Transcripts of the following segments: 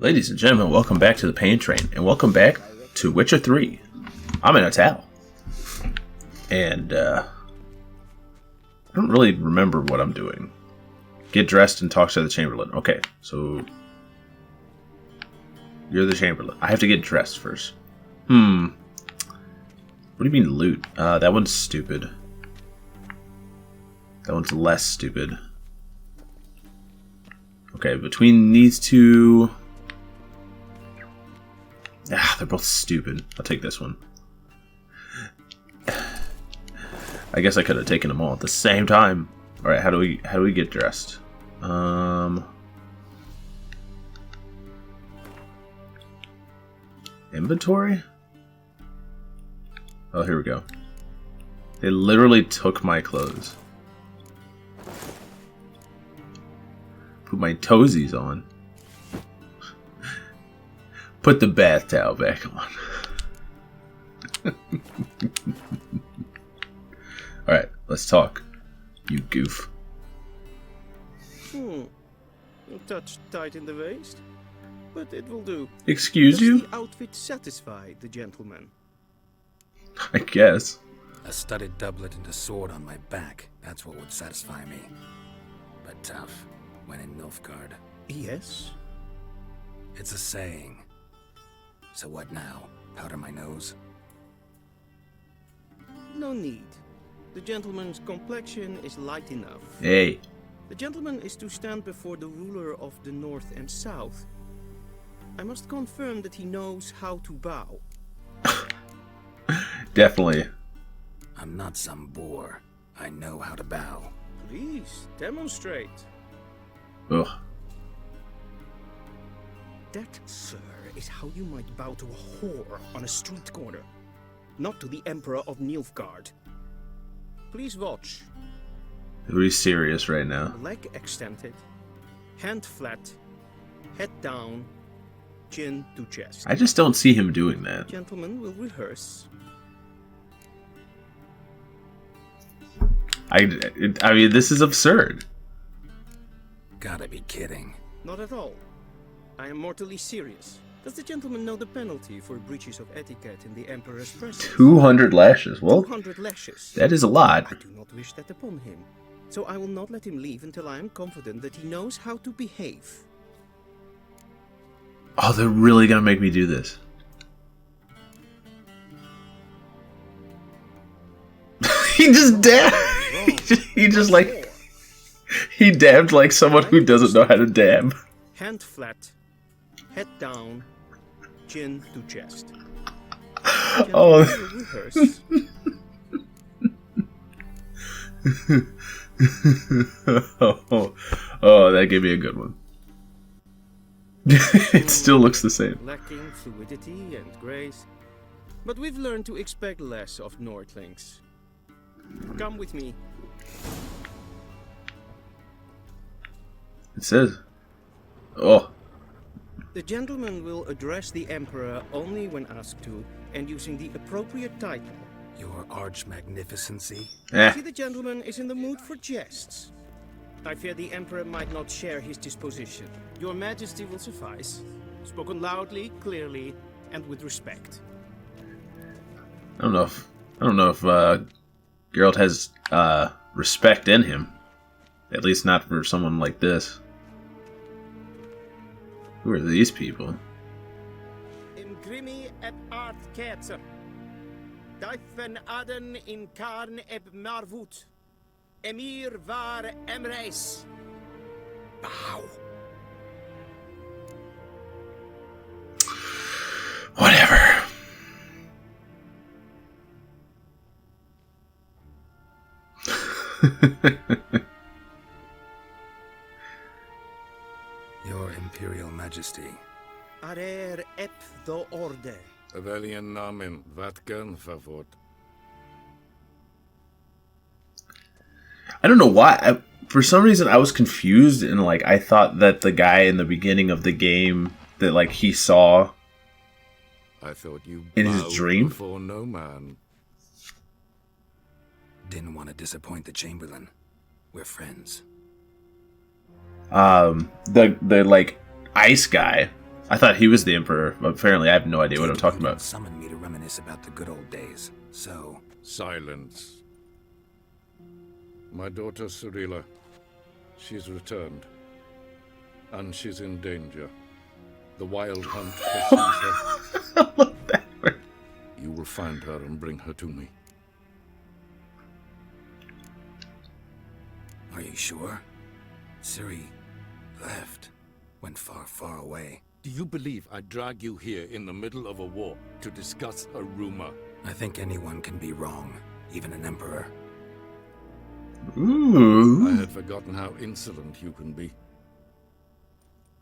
Ladies and gentlemen, welcome back to the Pain Train, and welcome back to Witcher 3. I'm in a towel. And, I don't really remember what I'm doing. Get dressed and talk to the Chamberlain. Okay, so... You're the Chamberlain. I have to get dressed first. What do you mean loot? That one's stupid. That one's less stupid. Okay, between these two... they're both stupid. I'll take this one. I guess I could have taken them all at the same time. All right, how do we get dressed? Inventory? Oh, here we go. They literally took my clothes. Put my toesies on. Put the bath towel back on. Alright, let's talk. You goof. A touch tight in the waist, but it will do. Excuse you? Does the outfit satisfy the gentleman? I guess. A studded doublet and a sword on my back. That's what would satisfy me. But tough when in Nilfgaard. Yes. It's a saying. So what now? Powder my nose? No need. The gentleman's complexion is light enough. Hey. The gentleman is to stand before the ruler of the North and South. I must confirm that he knows how to bow. Definitely. I'm not some boor. I know how to bow. Please, demonstrate. Ugh. That, sir, is how you might bow to a whore on a street corner. Not to the Emperor of Nilfgaard. Please watch. Are serious right now? Leg extended, hand flat, head down, chin to chest. I just don't see him doing that. Gentlemen will rehearse. I mean, this is absurd. Gotta be kidding. Not at all. I am mortally serious. Does the gentleman know the penalty for breaches of etiquette in the Emperor's presence? 200 lashes. Well, 200 lashes. that is a lot. I do not wish that upon him. So I will not let him leave until I am confident that he knows how to behave. Oh, they're really gonna make me do this. He just dabbed. He just like... He dabbed like someone who doesn't know how to dab. Hand flat, head down, chin to chest. Oh. Rehearse. Oh, that gave me a good one. It still looks the same. Lacking fluidity and grace, but we've learned to expect less of Nordlings. Come with me. It says, oh. The gentleman will address the Emperor only when asked to, and using the appropriate title. Your arch-magnificency? See, the gentleman is in the mood for jests. I fear the Emperor might not share his disposition. Your Majesty will suffice. Spoken loudly, clearly, and with respect. I don't know if Geralt has respect in him. At least not for someone like this. Who are these people? Imgrimi et art ketzer. Daifen aden in karn eb marvut. Emir var emreis. Bow. Whatever. Your Imperial Majesty. Arer ep do orde. Weljen namen, wat kan favort? I don't know why. For some reason, I was confused and like I thought that the guy in the beginning of the game that like he saw I thought you in his bowed dream. before no man. Didn't want to disappoint the Chamberlain. We're friends. The like ice guy I thought he was the Emperor, but apparently I have no idea what I'm talking about. Summoned me to reminisce about the good old days. So, Silence. My daughter Cirilla, she's returned. And she's in danger. The Wild Hunt pursues her. You will find her and bring her to me. are you sure? Ciri left. Went far, far away. Do you believe I drag you here in the middle of a war to discuss a rumor? I think anyone can be wrong, even an emperor. Ooh. I had forgotten how insolent you can be.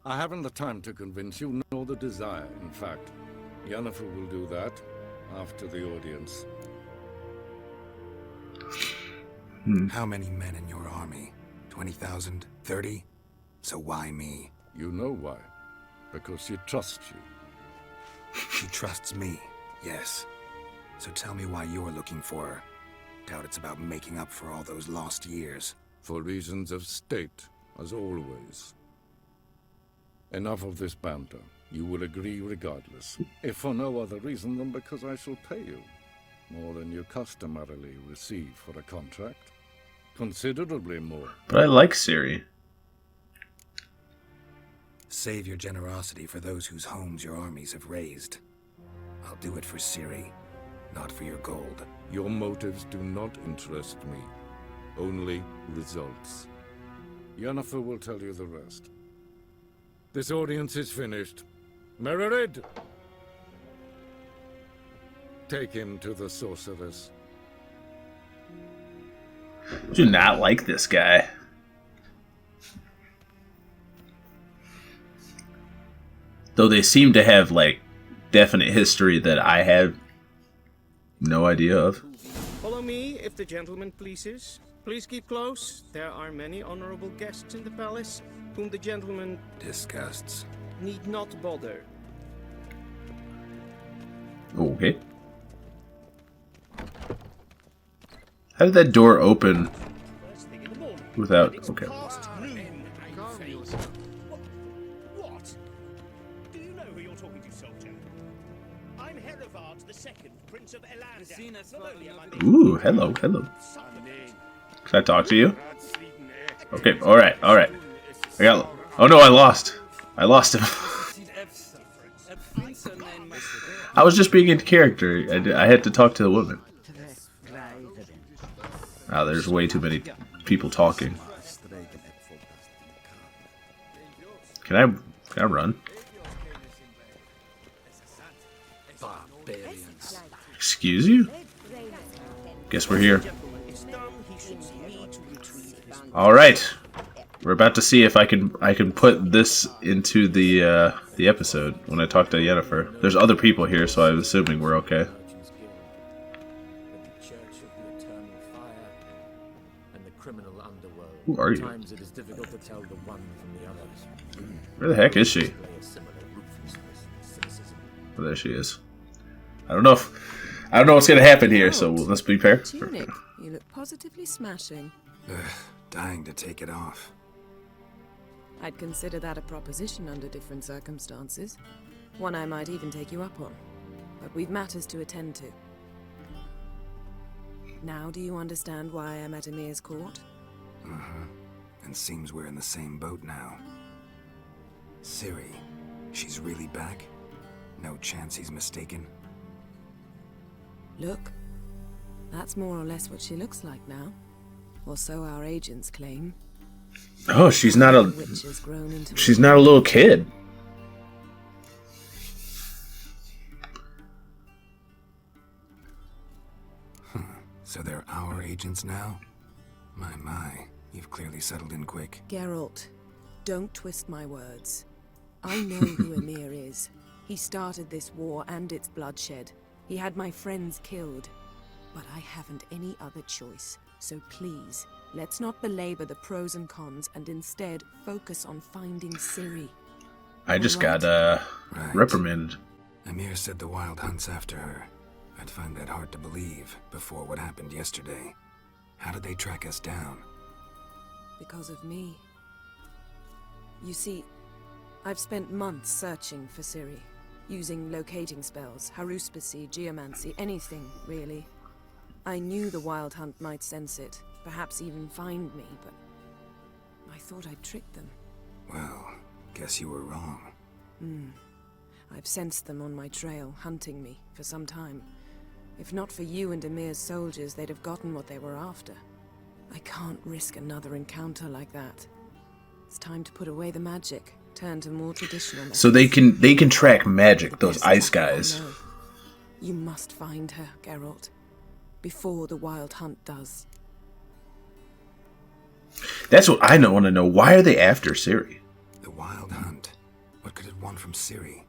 I haven't the time to convince you, nor the desire, in fact. Yennefer will do that after the audience. How many men in your army? 20,000? 30? So why me? You know why. Because she trusts you. She trusts me, yes. So tell me why you're looking for her. Doubt it's about making up for all those lost years. For reasons of state, as always. Enough of this banter. You will agree regardless. If for no other reason than because I shall pay you. More than you customarily receive for a contract. Considerably more. But I like Ciri. Save your generosity for those whose homes your armies have razed. I'll do it for Ciri, not for your gold. Your motives do not interest me. Only results. Yennefer will tell you the rest. This audience is finished. Mererid! Take him to the sorceress. Do not like this guy. Though they seem to have, like, definite history that I have no idea of. Follow me, if the gentleman pleases. Please keep close. There are many honorable guests in the palace, whom the gentleman Disgusts. need not bother. Okay. How did that door open First thing in the morning. without... It's Okay. past noon. What? Do you know who you're talking to, soldier? I'm Herivard II, Prince of Elander. Not only am I Ooh, hello, hello. Can I talk to you? Okay, alright, alright. I got... Oh no, I lost. I lost him. I was just being in character. I had to talk to the woman. Ah, there's way too many people talking. Can I run? Barbarians. Excuse you? Guess we're here. It's done. He should need to retrieve his Alright. We're about to see if I can put this into the episode when I talk to Yennefer. There's other people here, so I'm assuming we're okay. Who are you? Where the heck is she? Oh, there she is. I don't know what's gonna happen here, so let's be fair. Tunic, you look positively smashing. Dying to take it off. I'd consider that a proposition under different circumstances. One I might even take you up on. But we've matters to attend to. Now do you understand why I'm at Emir's court? And seems we're in the same boat now. Ciri, she's really back? No chance he's mistaken? Look, that's more or less what she looks like now. Or so our agents claim. Oh, she's not a Which has grown into she's not a little kid. So they're our agents now? My, you've clearly settled in quick. Geralt, don't twist my words. I know who Emir is. He started this war and its bloodshed. He had my friends killed. But I haven't any other choice. So please, let's not belabor the pros and cons and instead focus on finding Ciri. I just got Right. reprimanded. Emir said the Wild Hunt's after her. I'd find that hard to believe before what happened yesterday. How did they track us down? Because of me. You see, I've spent months searching for Ciri, using locating spells, haruspicy, geomancy, anything, really. I knew the Wild Hunt might sense it, perhaps even find me, but I thought I'd tricked them. Well, guess you were wrong. I've sensed them on my trail, hunting me, for some time. If not for you and Emir's soldiers, they'd have gotten what they were after. I can't risk another encounter like that. It's time to put away the magic, turn to more traditional methods. So they can track magic, The those best ice tracker I guys. know. You must find her, Geralt, before the Wild Hunt does. That's what I want to know. Why are they after Ciri? The Wild Hunt. What could it want from Ciri?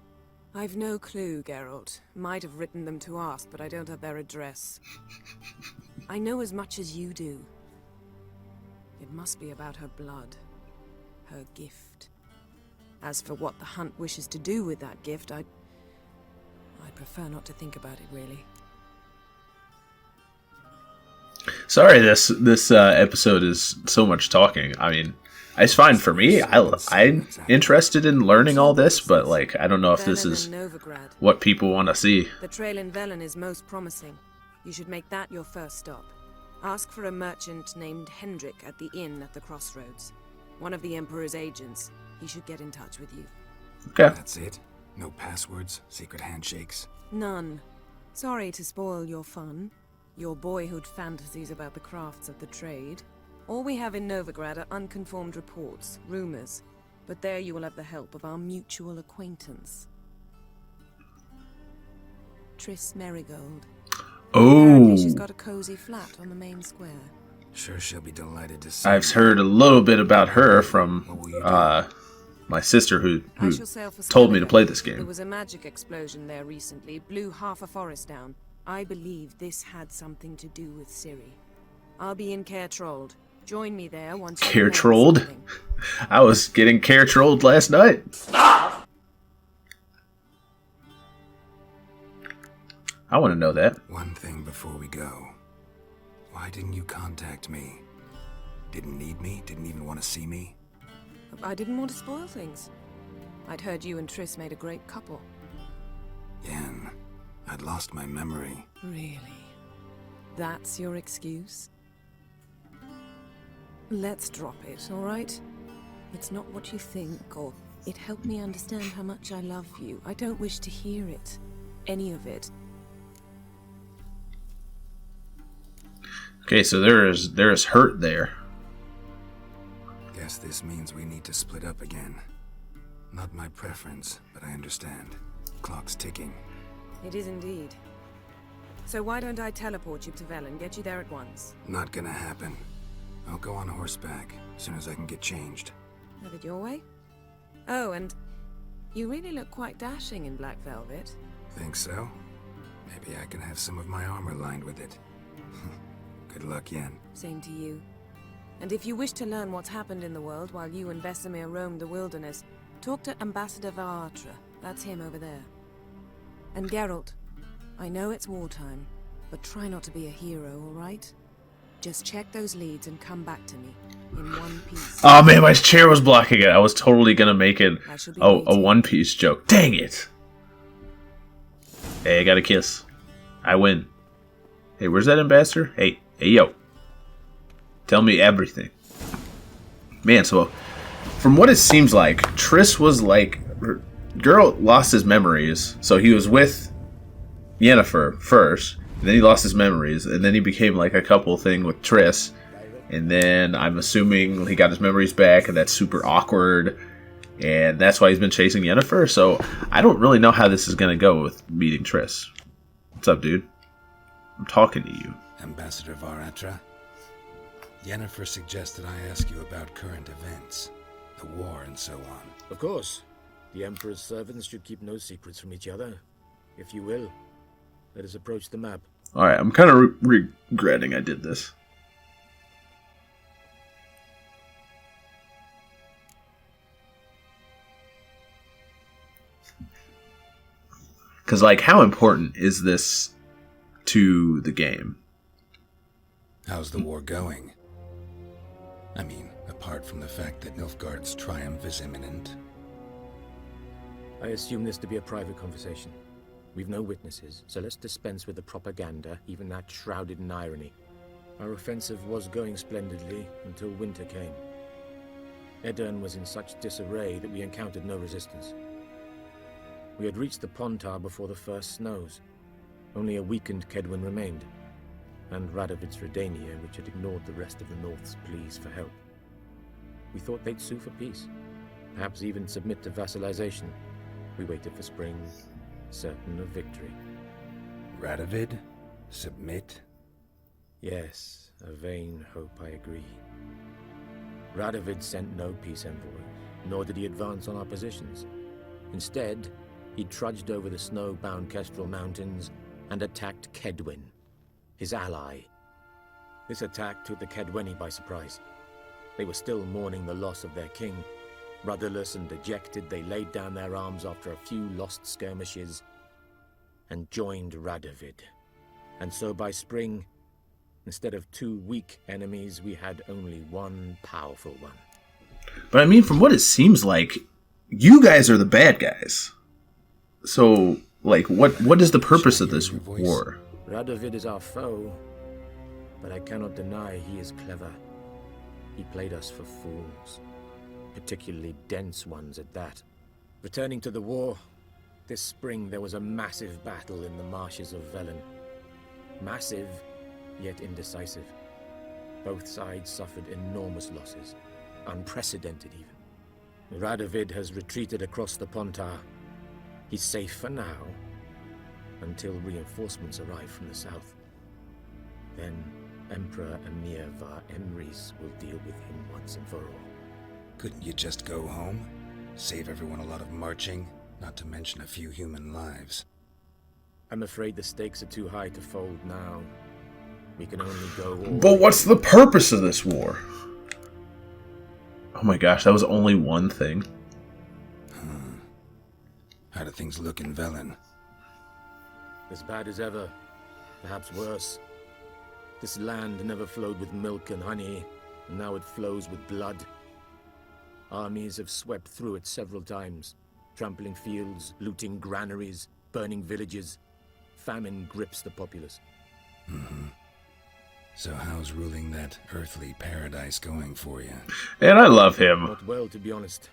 I've no clue, Geralt. Might have written them to ask, but I don't have their address. I know as much as you do. It must be about her blood. Her gift. As for what the Hunt wishes to do with that gift, I prefer not to think about it, really. Sorry, this episode is so much talking. I mean, it's fine for me. I'm interested in learning all this, but like, I don't know if this Velen is and Novigrad. what people want to see. The trail in Velen is most promising. You should make that your first stop. Ask for a merchant named Hendrik at the inn at the crossroads. One of the Emperor's agents. He should get in touch with you. Okay. That's it? No passwords? Secret handshakes? None. Sorry to spoil your fun. Your boyhood fantasies about the crafts of the trade. All we have in Novigrad are unconformed reports, rumors. But there you will have the help of our mutual acquaintance. Triss Merigold. Apparently Oh, she's got a cozy flat on the main square. Sure she'll be delighted to see I've me. heard a little bit about her from my sister who I shall sail for told me to Skellige. play this There game. was a magic explosion there recently, blew half a forest down. I believe this had something to do with Ciri. I'll be in Care Trolled. Join me there once you Care learn Trolled? something. I was getting care trolled last night. I want to know that. One thing before we go. Why didn't you contact me? Didn't need me? Didn't even want to see me? I didn't want to spoil things. I'd heard you and Triss made a great couple. Yen, I'd lost my memory. Really? That's your excuse? Let's drop it, all right? It's not what you think, or it helped me understand how much I love you. I don't wish to hear it. Any of it. Okay, so there is hurt there. Guess this means we need to split up again. Not my preference, but I understand. Clock's ticking. It is indeed. So why don't I teleport you to Velen, get you there at once? Not gonna happen. I'll go on horseback, as soon as I can get changed. Have it your way? Oh, and you really look quite dashing in black velvet. Think so? Maybe I can have some of my armor lined with it. Good luck, Yen. Same to you. And if you wish to learn what's happened in the world while you and Vesemir roamed the wilderness, talk to Ambassador Varatra. That's him over there. And Geralt, I know it's wartime, but try not to be a hero, all right? Just check those leads and come back to me in one piece. Oh man, my chair was blocking it. I was totally gonna make it I shall be a waiting. One Piece joke. Dang it! Hey, I got a kiss. I win. Hey, where's that ambassador? Hey, yo. Tell me everything. Man, so from what it seems like, Triss was like... Geralt lost his memories, so he was with Yennefer first, and then he lost his memories, and then he became like a couple thing with Triss, and then I'm assuming he got his memories back, and that's super awkward, and that's why he's been chasing Yennefer, so I don't really know how this is going to go with meeting Triss. What's up, dude? I'm talking to you. Ambassador Varatra? Yennefer suggested I ask you about current events, the war and so on. Of course. The Emperor's servants should keep no secrets from each other. If you will, let us approach the map. Alright, I'm kind of regretting I did this. Because, like, how important is this to the game? How's the war going? I mean, apart from the fact that Nilfgaard's triumph is imminent. I assume this to be a private conversation. We've no witnesses, so let's dispense with the propaganda, even that shrouded in irony. Our offensive was going splendidly until winter came. Edirn was in such disarray that we encountered no resistance. We had reached the Pontar before the first snows. Only a weakened Kedwin remained, and Radovid's Redania, which had ignored the rest of the North's pleas for help. We thought they'd sue for peace, perhaps even submit to vassalization. We waited for spring, certain of victory. Radovid? Submit? Yes, a vain hope, I agree. Radovid sent no peace envoy, nor did he advance on our positions. Instead, he trudged over the snow-bound Kestrel Mountains and attacked Kedwin, his ally. This attack took the Kedweni by surprise. They were still mourning the loss of their king. Rudderless and dejected, they laid down their arms after a few lost skirmishes and joined Radovid. And so by spring, instead of 2 weak enemies, we had only one powerful one. But I mean, from what it seems like, you guys are the bad guys. So, like, what is the purpose of this war? Radovid is our foe, but I cannot deny he is clever. He played us for fools, particularly dense ones at that. Returning to the war, this spring there was a massive battle in the marshes of Velen. Massive, yet indecisive. Both sides suffered enormous losses, unprecedented even. Radovid has retreated across the Pontar. He's safe for now, until reinforcements arrive from the south. Then Emperor Emir var Emrys will deal with him once and for all. Couldn't you just go home? Save everyone a lot of marching, not to mention a few human lives. I'm afraid the stakes are too high to fold now. We can only go all But what's the purpose of this war? Oh my gosh, that was only one thing. How do things look in Velen? as bad as ever, perhaps worse. This land never flowed with milk and honey, and now it flows with blood. Armies have swept through it several times, trampling fields, looting granaries, burning villages. Famine grips the populace. So how's ruling that earthly paradise going for you? And I love him. Not well, to be honest.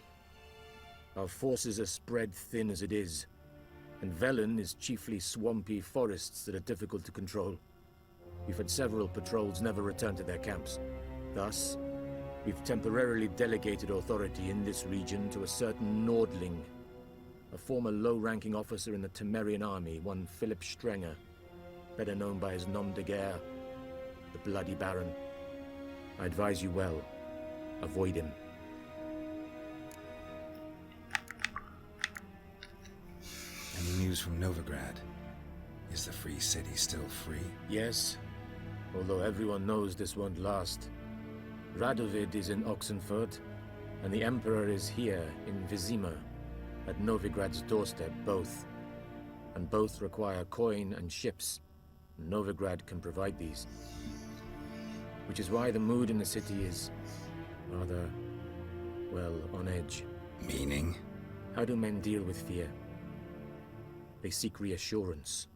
Our forces are spread thin as it is, and Velen is chiefly swampy forests that are difficult to control. We've had several patrols never return to their camps. Thus, we've temporarily delegated authority in this region to a certain Nordling, a former low-ranking officer in the Temerian army, one Philip Strenger, better known by his nom de guerre, the Bloody Baron. I advise you well. Avoid him. Any news from Novigrad? Is the free city still free? Yes, although everyone knows this won't last. Radovid is in Oxenfurt, and the Emperor is here in Vizima, at Novigrad's doorstep, both. And both require coin and ships. Novigrad can provide these. Which is why the mood in the city is rather, well, on edge. Meaning? How do men deal with fear? They seek reassurance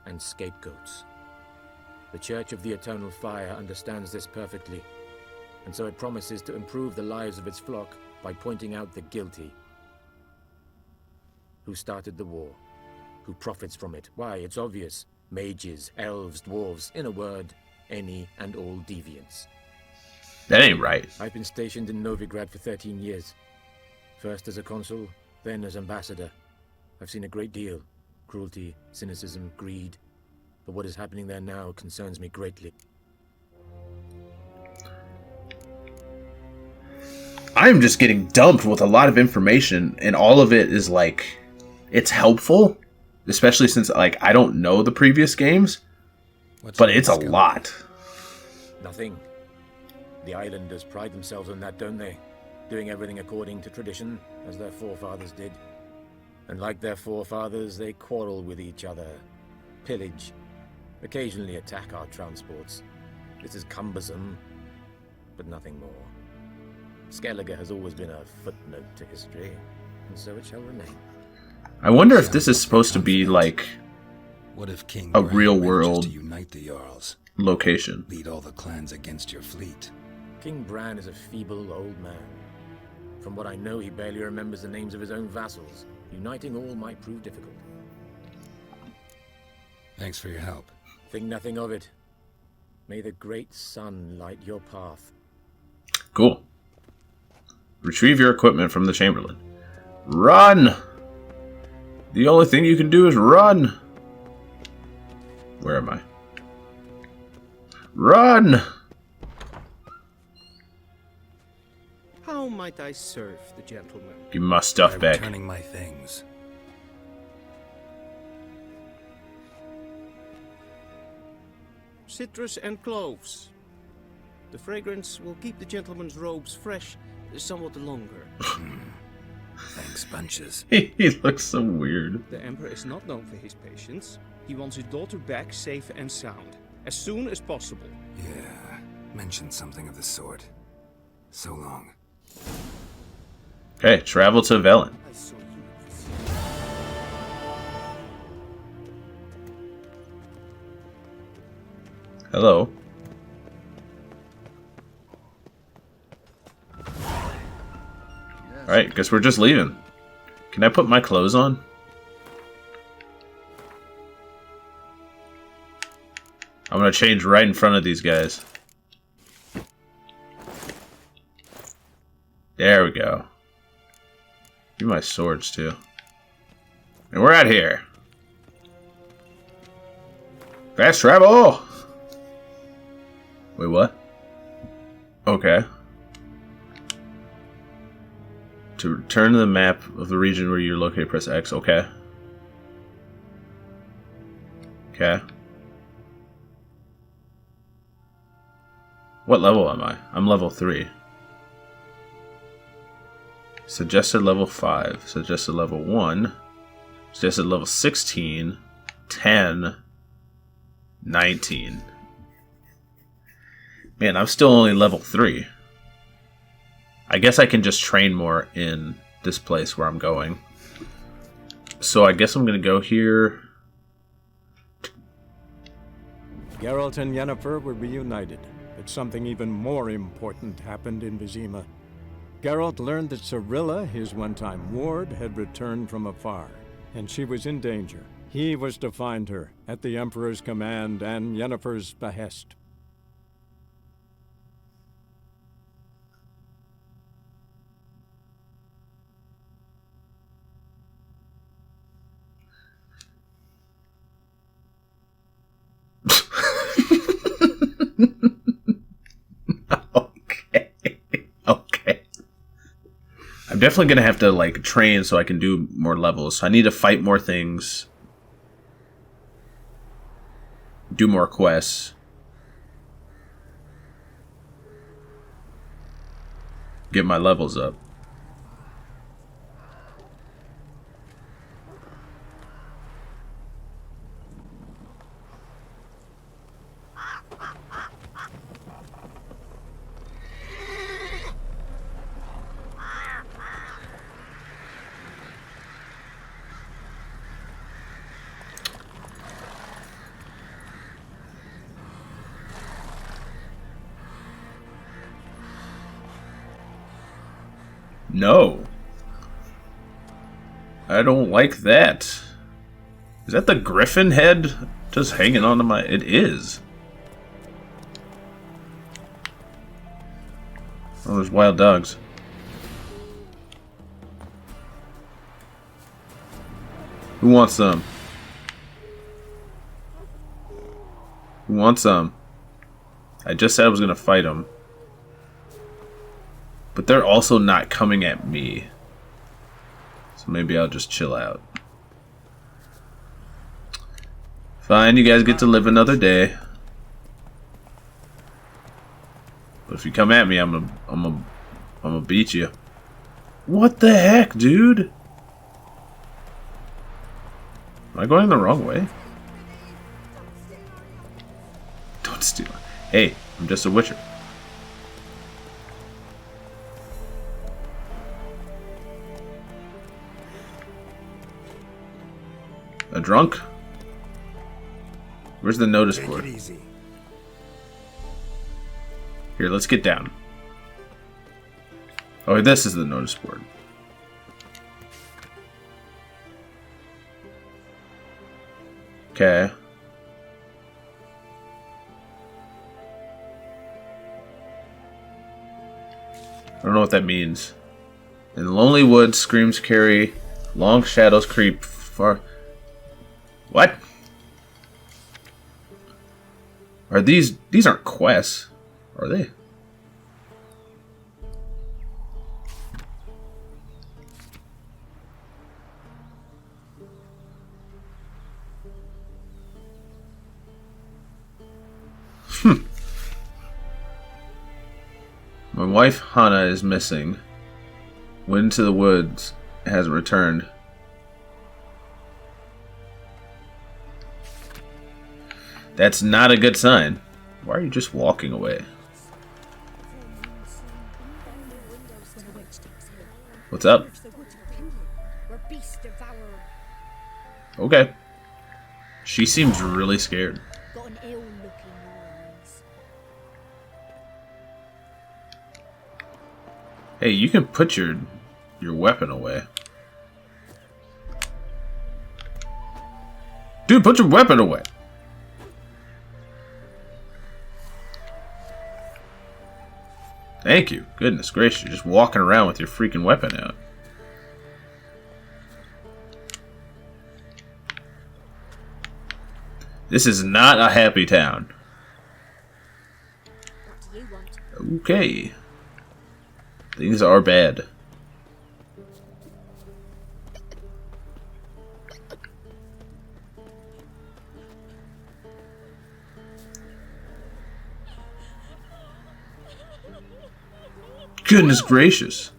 and scapegoats. The Church of the Eternal Fire understands this perfectly, and so it promises to improve the lives of its flock by pointing out the guilty. Who started the war? Who profits from it? Why, it's obvious. Mages, elves, dwarves, in a word, any and all deviants. That ain't right. I've been stationed in Novigrad for 13 years. First as a consul, then as ambassador. I've seen a great deal. Cruelty, cynicism, greed. But what is happening there now concerns me greatly. I'm just getting dumped with a lot of information, and all of it is like, it's helpful, especially since like I don't know the previous games, but it's a lot. Nothing. The islanders pride themselves on that, don't they? Doing everything according to tradition, as their forefathers did. And like their forefathers, they quarrel with each other, pillage, occasionally attack our transports. This is cumbersome, but nothing more. Skellige has always been a footnote to history. and so it shall remain. I wonder if this is supposed to be like What if King a Bran real manages world to unite the Jarls, location. lead all the clans against your fleet? King Bran is a feeble old man. From what I know, he barely remembers the names of his own vassals. Uniting all might prove difficult. Thanks for your help. Think nothing of it. May the great sun light your path. Cool. Retrieve your equipment from the Chamberlain. Run! The only thing you can do is run! Where am I? Run! How might I serve the gentleman? Give me my stuff By back. returning my things. Citrus and cloves. The fragrance will keep the gentleman's robes fresh somewhat longer. Thanks, bunches. He looks so weird. The Emperor is not known for his patience. He wants his daughter back safe and sound, as soon as possible. Yeah, mentioned something of the sort. So long. Okay, travel to Velen. I saw you at the Hello. Alright, guess we're just leaving. Can I put my clothes on? I'm gonna change right in front of these guys. There we go. Give me my swords too. And we're out here. Fast travel! Wait, what? Okay. To return to the map of the region where you're located, press X. Okay. Okay. What level am I? I'm level 3. Suggested level 5. Suggested level 1. Suggested level 16. 10. 19. Man, I'm still only level 3. I guess I can just train more in this place where I'm going. So I guess I'm going to go here. Geralt and Yennefer were reunited, but something even more important happened in Vizima. Geralt learned that Cirilla, his one-time ward, had returned from afar, and she was in danger. He was to find her, at the Emperor's command and Yennefer's behest. Okay. I'm definitely gonna have to like train so I can do more levels. So I need to fight more things, do more quests, get my levels up. No. I don't like that. Is that the griffin head just hanging onto my... It is. Oh, there's wild dogs. Who wants some? Who wants some? I just said I was gonna fight them. But they're also not coming at me. So maybe I'll just chill out. Fine, you guys get to live another day. But if you come at me, I'm gonna beat you. What the heck, dude? Am I going the wrong way? Don't steal. Hey, I'm just a witcher. A drunk? Where's the notice Take board? it easy. Here, let's get down. Oh, this is the notice board. Okay. I don't know what that means. In the lonely woods, screams carry, long shadows creep far. What? Are these aren't quests, are they? My wife Hana is missing. Went into the woods, hasn't returned. That's not a good sign. Why are you just walking away? What's up? Okay. She seems really scared. Got an ill look in your eyes. Hey, you can put your weapon away. Dude, put your weapon away. Thank you. Goodness gracious, you're just walking around with your freaking weapon out. This is not a happy town. What do you want? Okay. Things are bad. Goodness gracious.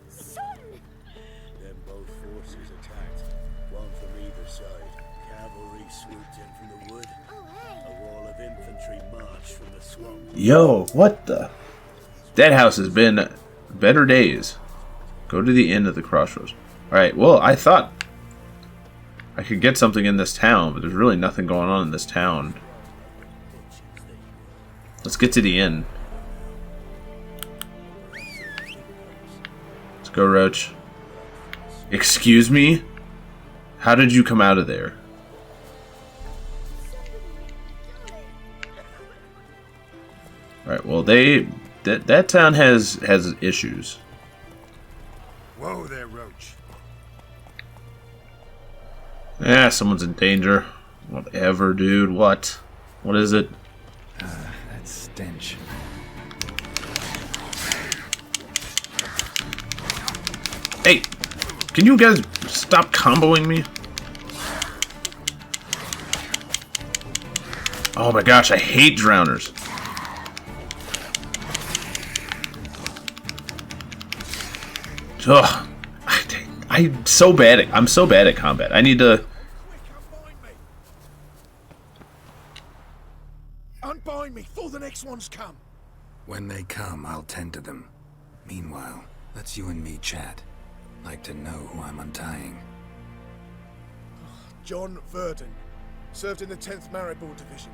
Then both forces attacked, one from either side. Cavalry swooped in from the wood. Oh, hey. A wall of infantry marched from the swamp. Yo, what the? That house has been better days. Go to the end of the crossroads. Alright, well, I thought I could get something in this town, but there's really nothing going on in this town. Let's get to the inn. Let's go, Roach. Excuse me? How did you come out of there? Alright, well, that town has issues. Whoa there, Roach. Yeah, someone's in danger. Whatever, dude. What? What is it? That stench. Hey! Can you guys stop comboing me? Oh my gosh, I hate drowners. Ugh. I'm so bad at combat. I need to... Unbind me before the next ones come. When they come, I'll tend to them. Meanwhile, let's you and me chat. Like to know who I'm untying. John Verdon. Served in the 10th Maribor Division.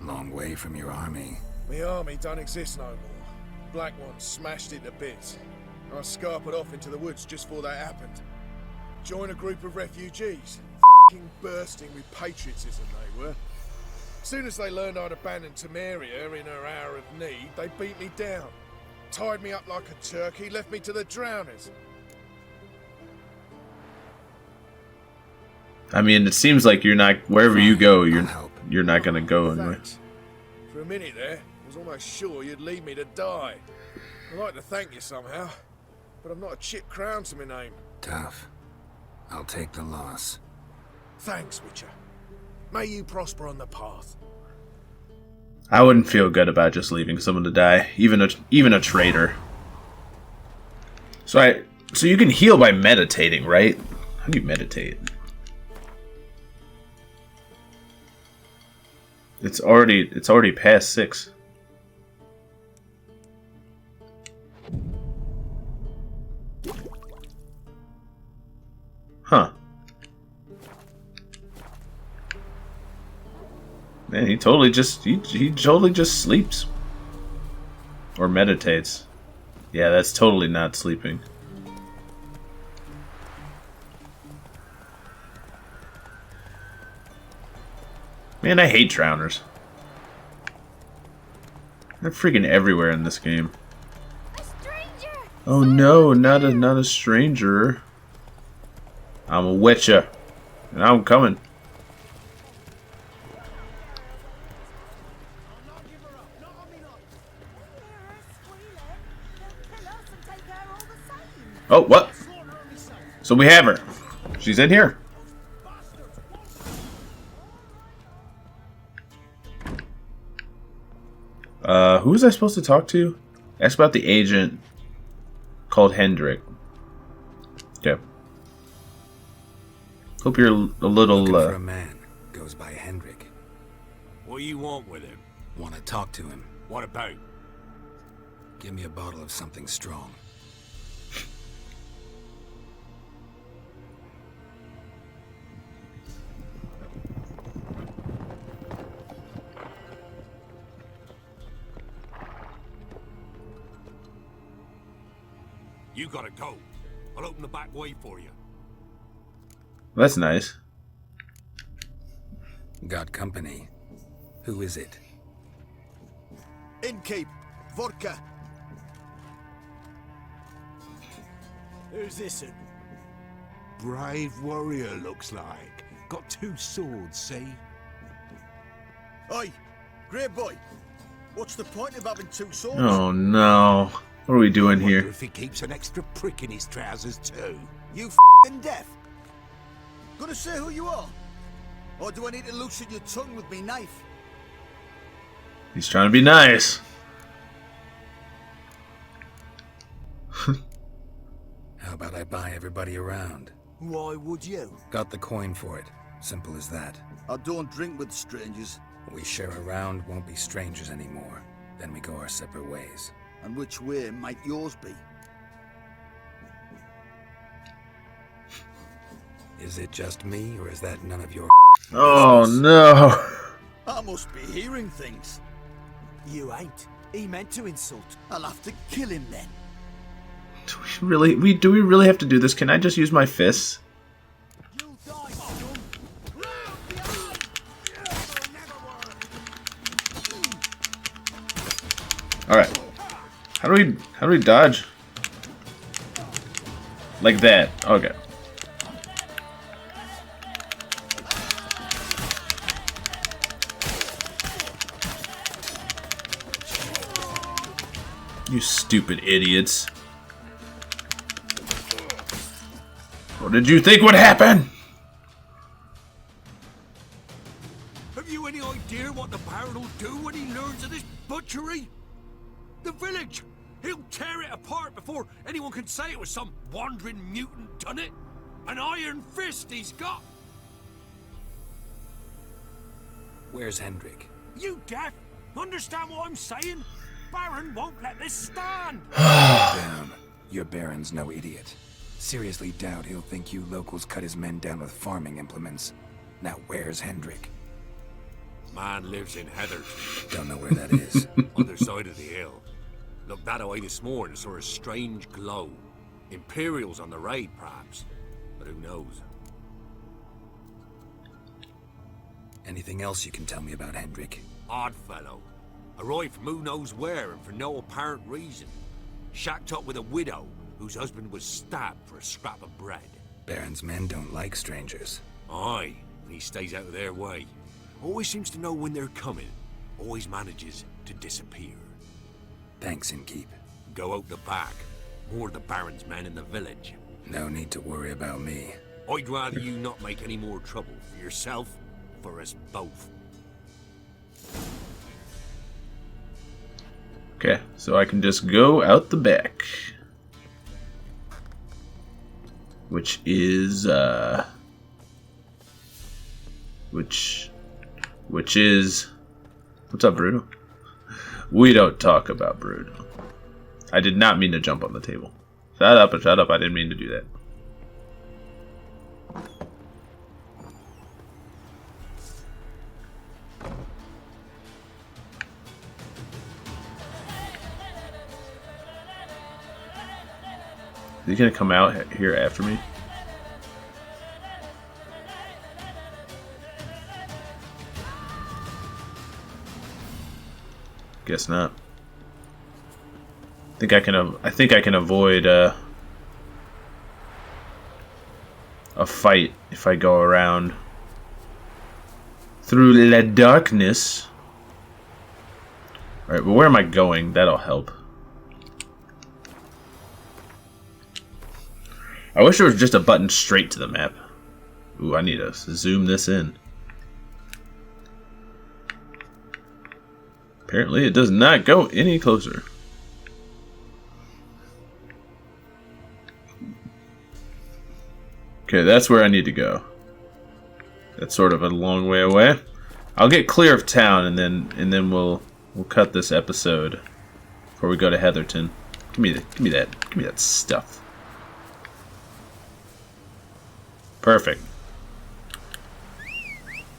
Long way from your army. My army don't exist no more. Black Ones smashed it to bits. I scarpered off into the woods just before that happened. Joined a group of refugees. F***ing bursting with patriotism they were. Soon as they learned I'd abandoned Temeria in her hour of need, they beat me down. Tied me up like a turkey, left me to the drowners. I mean, it seems like you're not... Wherever you go, you're not gonna go anywhere. Thanks. For a minute there, I was almost sure you'd leave me to die. I'd like to thank you somehow, but I've not a chip crown to my name. Tough. I'll take the loss. Thanks, Witcher. May you prosper on the path. I wouldn't feel good about just leaving someone to die, even a traitor. So you can heal by meditating, right? How do you meditate? It's already past 6. Huh. Man, he totally just he totally just sleeps or meditates. Yeah, that's totally not sleeping. Man, I hate drowners. They're freaking everywhere in this game. Oh no, not a stranger. I'm a witcher, and I'm coming. Oh, what? So we have her. She's in here. Who was I supposed to talk to? Ask about the agent called Hendrik. Okay. Hope you're a little, Looking for a man. Goes by Hendrik. What do you want with him? Want to talk to him. What about? Give me a bottle of something strong. You gotta go. I'll open the back way for you. That's nice. Got company. Who is it? Innkeep, vodka. Who's this? Brave warrior, looks like. Got 2 swords, see? Oi, great boy. What's the point of having 2 swords? Oh no. What are we doing Wonder here? if he keeps an extra prick in his trousers too. You f***ing deaf. Gonna say who you are? Or do I need to loosen your tongue with me knife? He's trying to be nice. How about I buy everybody around? Why would you? Got the coin for it. Simple as that. I don't drink with strangers. We share a round, won't be strangers anymore. Then we go our separate ways. And which way might yours be? Is it just me, or is that none of your Oh no. I must be hearing things. You ain't. He meant to insult. I'll have to kill him then. Do we really have to do this? Can I just use my fists? Alright. How do we dodge? Like that. Okay. You stupid idiots. What did you think would happen? Have you any idea what the Baron will do when he learns of this butchery? The village! He'll tear it apart before anyone can say it was some wandering mutant done it. An iron fist he's got. Where's Hendrik? You deaf? Understand what I'm saying? Baron won't let this stand. Down. Your Baron's no idiot. Seriously doubt he'll think you locals cut his men down with farming implements. Now where's Hendrik? Man lives in Heathers. Don't know where that is. Other side of the hill. Looked that away this morning, saw a strange glow. Imperials on the raid, perhaps. But who knows? Anything else you can tell me about Hendrik? Odd fellow. Arrived from who knows where and for no apparent reason. Shacked up with a widow whose husband was stabbed for a scrap of bread. Baron's men don't like strangers. Aye, and he stays out of their way. Always seems to know when they're coming. Always manages to disappear. Thanks, Innkeep. Go out the back. More of the Baron's men in the village. No need to worry about me. I'd rather you not make any more trouble for yourself, for us both. Okay, so I can just go out the back. Which is, Which is... What's up, Bruno? We don't talk about Bruno. I did not mean to jump on the table. Shut up, I didn't mean to do that. Is he gonna come out here after me? Guess not. I think I can avoid a fight if I go around through the darkness. Alright, but where am I going? That'll help. I wish there was just a button straight to the map. Ooh, I need to zoom this in. Apparently it does not go any closer. Okay, that's where I need to go. That's sort of a long way away. I'll get clear of town and then we'll cut this episode before we go to Heatherton. Give me that stuff. Perfect.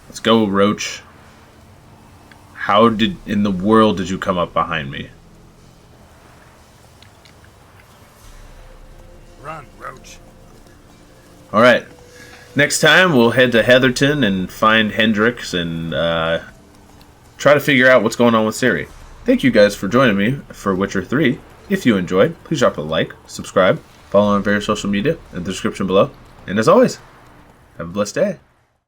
Let's go, Roach. How in the world did you come up behind me? Run, Roach. Alright. Next time we'll head to Heatherton and find Hendrix and try to figure out what's going on with Ciri. Thank you guys for joining me for Witcher 3. If you enjoyed, please drop a like, subscribe, follow on various social media in the description below. And as always, have a blessed day.